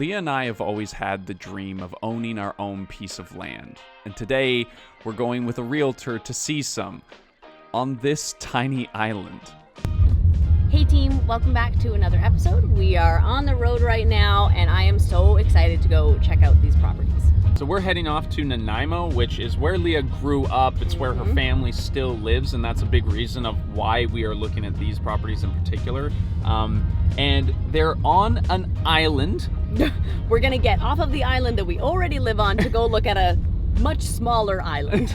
Leah and I have always had the dream of owning our own piece of land, and today we're going with a realtor to see some on this tiny island. Hey team, welcome back to another episode. We are on the road right now, and I am so excited to go check out these properties. So we're heading off to Nanaimo, which is where Leah grew up. It's where her family still lives, and that's a big reason of why we are looking at these properties in particular. And they're on an island. We're gonna get off of the island that we already live on to go look at a much smaller island.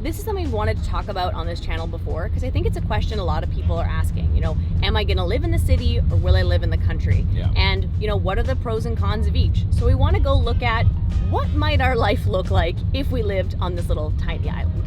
This is something we wanted to talk about on this channel before, because I think it's a question a lot of people are asking. You know, am I gonna live in the city or will I live in the country? Yeah. And, you know, what are the pros and cons of each? So we want to go look at what might our life look like if we lived on this little tiny island.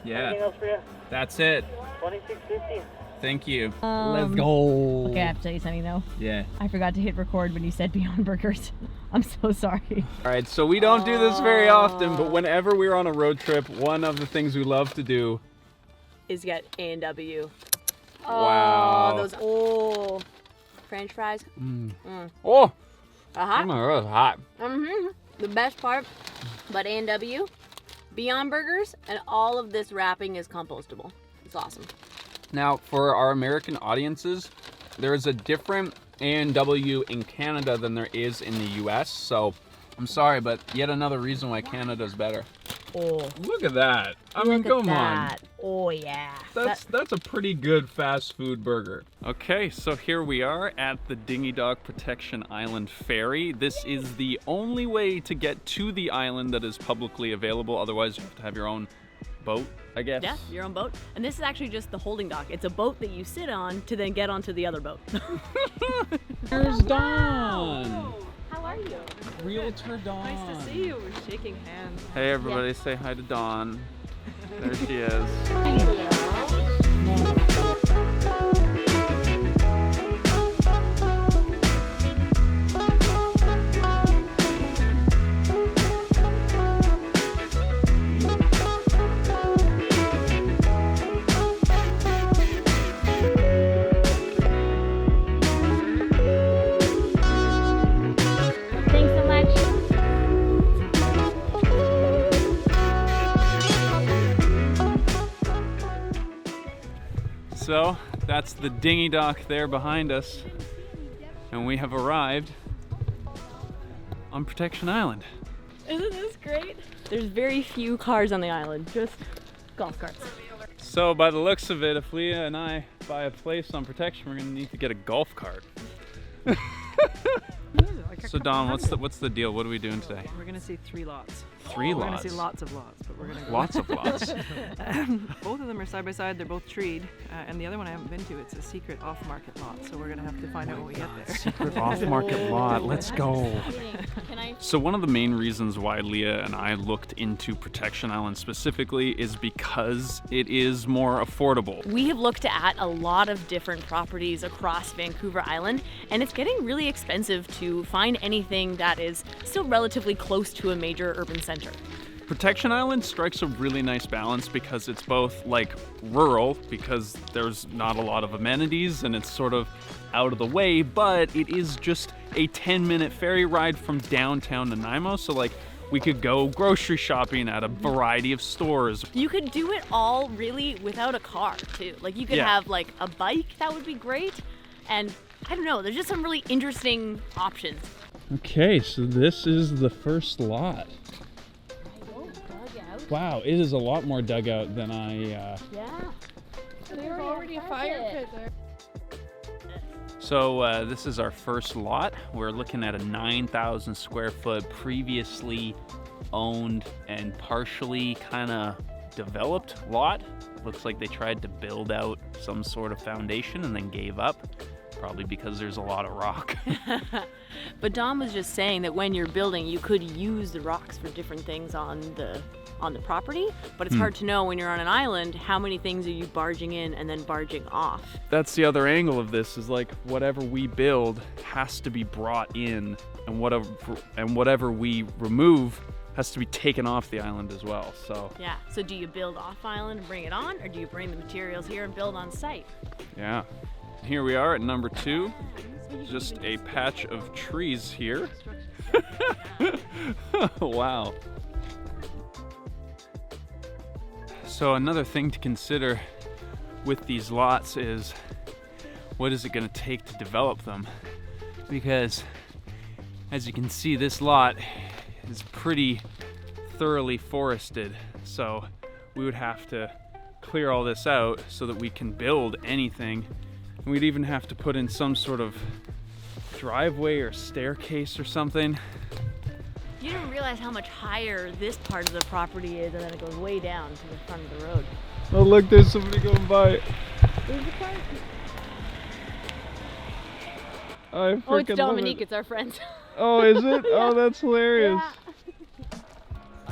Yeah, Anything else for you? that's it. $26.50. Thank you. Let's go. Okay, I have to tell you something though. Yeah. I forgot to hit record when you said Beyond Burgers. I'm so sorry. All right, so we don't do this very often, but whenever we're on a road trip, one of the things we love to do Is get A&W. Wow. Oh, those French fries. Oh, Uh-huh. oh my God, it's hot. The best part about A&W, Beyond Burgers, and all of this wrapping is compostable. It's awesome. Now, for our American audiences, there is a different A&W in Canada than there is in the US, so I'm sorry, but yet another reason why Canada's better. Oh, Look at that. I mean, come on. Oh yeah. That's a pretty good fast food burger. Okay, so here we are at the Dinghy Dock Protection Island Ferry. This is the only way to get to the island that is publicly available. Otherwise, you have to have your own boat, I guess. Yeah, your own boat. And this is actually just the holding dock. It's a boat that you sit on to then get onto the other boat. Here's Dawn. How are you? Realtor Dawn. Nice to see you. We're shaking hands. Hey everybody, say hi to Dawn. There she is. Thanks so much. So that's the dinghy dock there behind us, and we have arrived on Protection Island. Isn't this great? There's very few cars on the island, just golf carts. So by the looks of it, if Leah and I buy a place on Protection, we're gonna need to get a golf cart. So Don, what's the deal? What are we doing today? We're gonna see 3 lots. 3 We're lots. gonna see lots of lots, but we're gonna go. Lots of lots. Both of them are side by side. They're both treed, and the other one I haven't been to. It's a secret off-market lot, so we're gonna have to find out when we get there. Secret off-market lot. Let's go. Can I? So one of the main reasons why Leah and I looked into Protection Island specifically is because it is more affordable. We have looked at a lot of different properties across Vancouver Island, and it's getting really expensive to find anything that is still relatively close to a major urban center. Protection Island strikes a really nice balance because it's both like rural, because there's not a lot of amenities and it's sort of out of the way, but it is just a 10-minute ferry ride from downtown Nanaimo, so like we could go grocery shopping at a variety of stores. You could do it all really without a car too. Like you could have like a bike, that would be great. And I don't know, there's just some really interesting options. Okay, so this is the first lot. Wow, it is a lot more dug out than I... Yeah. There's already a fire pit there. So this is our first lot. We're looking at a 9,000 square foot previously owned and partially kind of developed lot. Looks like they tried to build out some sort of foundation and then gave up, probably because there's a lot of rock. But Dom was just saying that when you're building, you could use the rocks for different things on the property, but it's hard to know when you're on an island how many things are you barging in and then barging off. That's the other angle of this, is like whatever we build has to be brought in, and whatever we remove has to be taken off the island as well. So Yeah, so do you build off island and bring it on, or do you bring the materials here and build on site? yeah. Here we are at number 2. Just a patch of trees here. Wow. So another thing to consider with these lots is what is it going to take to develop them? Because as you can see, this lot is pretty thoroughly forested. So we would have to clear all this out so that we can build anything. And we'd even have to put in some sort of driveway or staircase or something. You didn't realize how much higher this part of the property is, and then it goes way down to the front of the road. Oh look, there's somebody going by. There's the car. Oh, It's Dominique, it's our friend. Oh, is it? Yeah. Oh, that's hilarious. Yeah.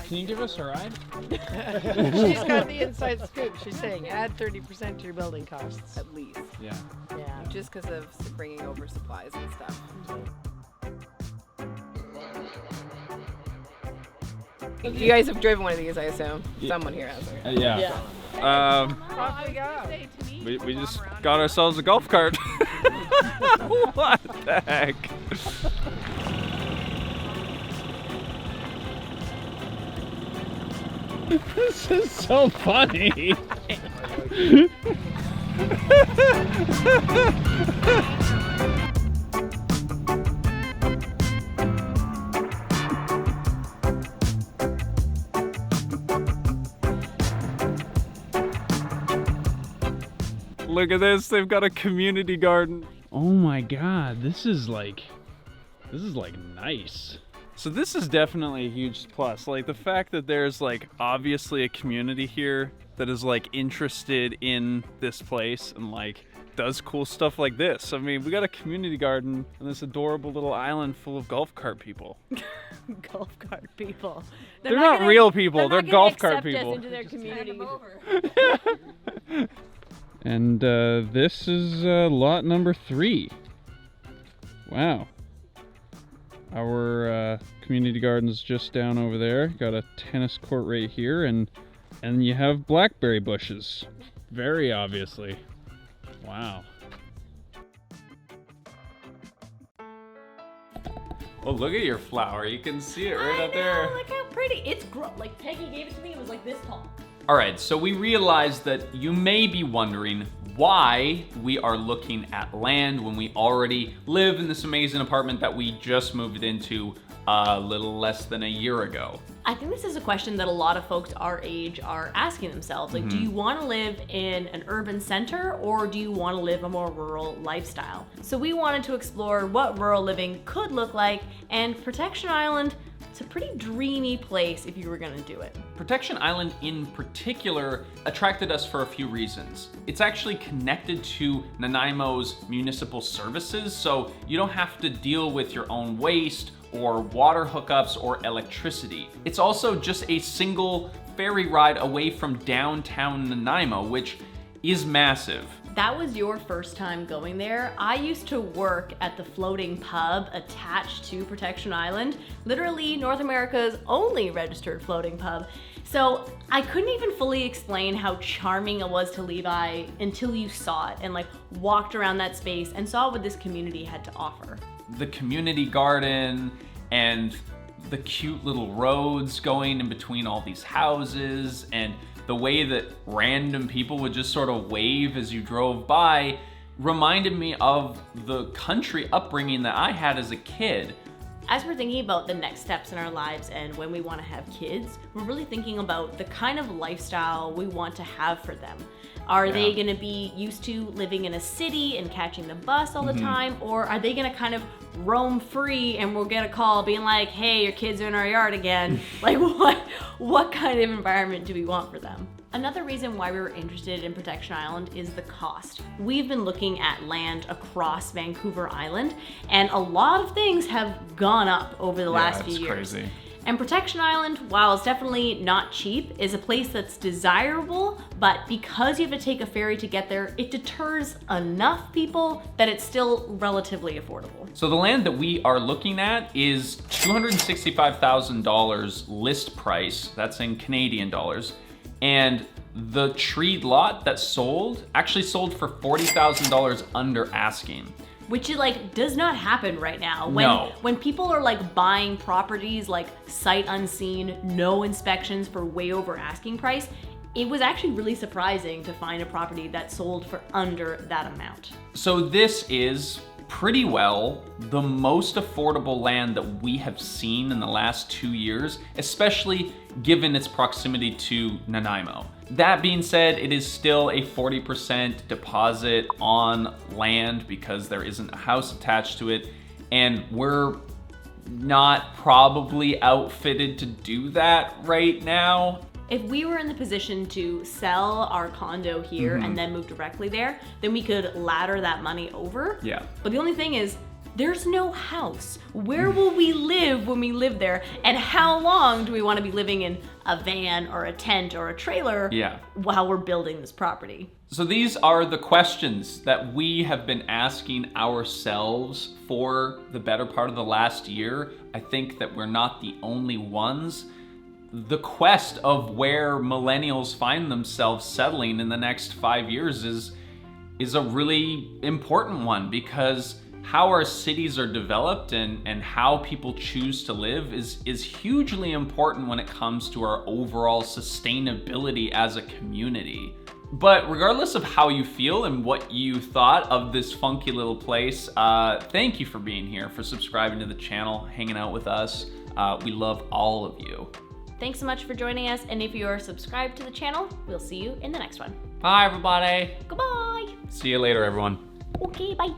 Can you give us a ride? She's got the inside scoop. She's saying add 30% to your building costs. At least. Yeah. Yeah. Just because of bringing over supplies and stuff. You guys have driven one of these, I assume. Someone here has it. Yeah. Off we go. We just got ourselves a golf cart. What the heck? This is so funny. Look at this, they've got a community garden. Oh my god, this is like nice. So this is definitely a huge plus. Like the fact that there's like obviously a community here that is like interested in this place and like does cool stuff like this. I mean, we got a community garden and this adorable little island full of golf cart people. Golf cart people. They're not real people, they're golf cart people. Into their community. And this is lot number 3. Wow. Our community garden's just down over there. Got a tennis court right here, and you have blackberry bushes. Very obviously. Wow. Oh, look at your flower. You can see it right up there. Look how pretty. It's like Peggy gave it to me. It was like this tall. All right, so we realized that you may be wondering why we are looking at land when we already live in this amazing apartment that we just moved into a little less than a year ago. I think this is a question that a lot of folks our age are asking themselves. Like, do you want to live in an urban center or do you want to live a more rural lifestyle? So we wanted to explore what rural living could look like, and Protection Island, it's a pretty dreamy place if you were gonna do it. Protection Island in particular attracted us for a few reasons. It's actually connected to Nanaimo's municipal services, so you don't have to deal with your own waste or water hookups or electricity. It's also just a single ferry ride away from downtown Nanaimo, which is massive. That was your first time going there. I used to work at the floating pub attached to Protection Island, literally North America's only registered floating pub. So I couldn't even fully explain how charming it was to Levi until you saw it and like walked around that space and saw what this community had to offer. The community garden and the cute little roads going in between all these houses, and the way that random people would just sort of wave as you drove by reminded me of the country upbringing that I had as a kid. As we're thinking about the next steps in our lives and when we want to have kids, we're really thinking about the kind of lifestyle we want to have for them. Are they going to be used to living in a city and catching the bus all the time? Or are they going to kind of roam free and we'll get a call being like, hey, your kids are in our yard again? Like what kind of environment do we want for them? Another reason why we were interested in Protection Island is the cost. We've been looking at land across Vancouver Island, and a lot of things have gone up over the last few years. Crazy. And Protection Island, while it's definitely not cheap, is a place that's desirable, but because you have to take a ferry to get there, it deters enough people that it's still relatively affordable. So the land that we are looking at is $265,000 list price, that's in Canadian dollars, and The treed lot that sold actually sold for $40,000 under asking. Which like does not happen right now. No. When people are like buying properties like sight unseen, no inspections for way over asking price, it was actually really surprising to find a property that sold for under that amount. So this is pretty well the most affordable land that we have seen in the last 2 years, especially given its proximity to Nanaimo. That being said, it is still a 40% deposit on land because there isn't a house attached to it, and we're not probably outfitted to do that right now. If we were in the position to sell our condo here and then move directly there, then we could ladder that money over. Yeah. But the only thing is, there's no house. Where will we live when we live there? And how long do we want to be living in a van or a tent or a trailer while we're building this property? So these are the questions that we have been asking ourselves for the better part of the last year. I think that we're not the only ones. The quest of where millennials find themselves settling in the next 5 years is a really important one, because how our cities are developed and how people choose to live is hugely important when it comes to our overall sustainability as a community. But regardless of how you feel and what you thought of this funky little place, thank you for being here, for subscribing to the channel, hanging out with us. We love all of you. Thanks so much for joining us, and if you are subscribed to the channel, we'll see you in the next one. Bye, everybody. Goodbye. See you later, everyone. Okay, bye.